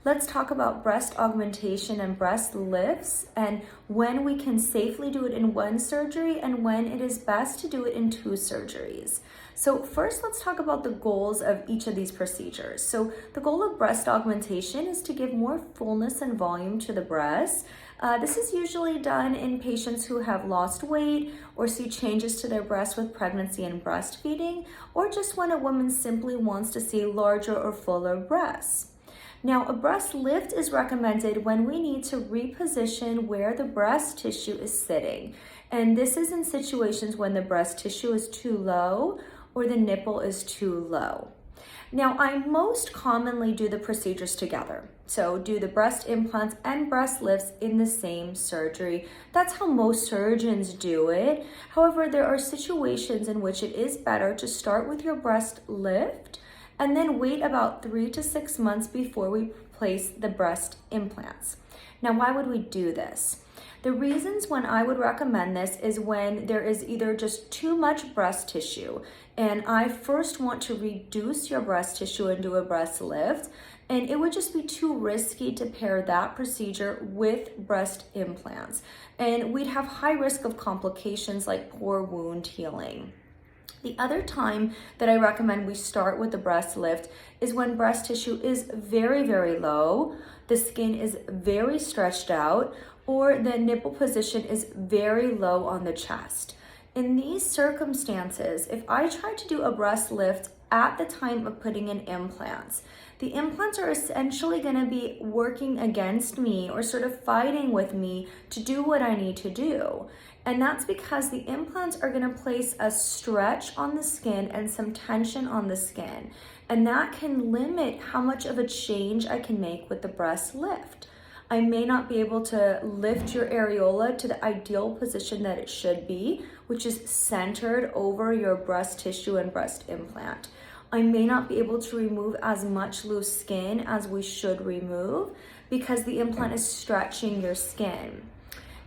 Let's talk about breast augmentation and breast lifts and when we can safely do it in one surgery and when it is best to do it in two surgeries. So first, let's talk about the goals of each of these procedures. So the goal of breast augmentation is to give more fullness and volume to the breast. This is usually done in patients who have lost weight or see changes to their breasts with pregnancy and breastfeeding, or just when a woman simply wants to see larger or fuller breasts. Now, a breast lift is recommended when we need to reposition where the breast tissue is sitting. And this is in situations when the breast tissue is too low or the nipple is too low. Now, I most commonly do the procedures together. So do the breast implants and breast lifts in the same surgery. That's how most surgeons do it. However, there are situations in which it is better to start with your breast lift and then wait about 3 to 6 months before we place the breast implants. Now, why would we do this? The reasons when I would recommend this is when there is either just too much breast tissue, and I first want to reduce your breast tissue and do a breast lift, and it would just be too risky to pair that procedure with breast implants. And we'd have high risk of complications like poor wound healing. The other time that I recommend we start with the breast lift is when breast tissue is very, very low, the skin is very stretched out, or the nipple position is very low on the chest. In these circumstances, if I try to do a breast lift at the time of putting in implants, the implants are essentially going to be working against me or sort of fighting with me to do what I need to do. And that's because the implants are going to place a stretch on the skin and some tension on the skin. And that can limit how much of a change I can make with the breast lift. I may not be able to lift your areola to the ideal position that it should be, which is centered over your breast tissue and breast implant. I may not be able to remove as much loose skin as we should remove because the implant is stretching your skin.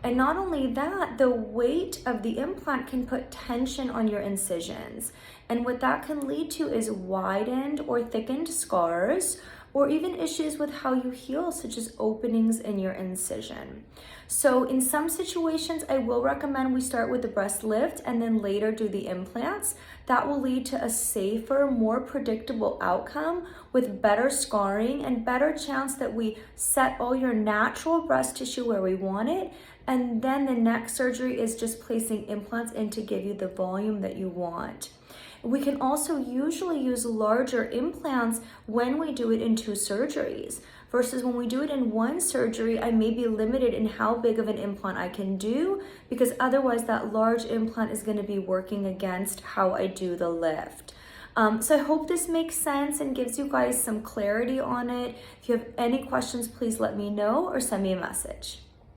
And not only that, the weight of the implant can put tension on your incisions. And what that can lead to is widened or thickened scars, or even issues with how you heal, such as openings in your incision. So in some situations, I will recommend we start with the breast lift and then later do the implants. That will lead to a safer, more predictable outcome with better scarring and better chance that we set all your natural breast tissue where we want it. And then the next surgery is just placing implants in to give you the volume that you want. We can also usually use larger implants when we do it in two surgeries versus when we do it in one surgery, I may be limited in how big of an implant I can do because otherwise that large implant is going to be working against how I do the lift. So I hope this makes sense and gives you guys some clarity on it. If you have any questions, please let me know or send me a message.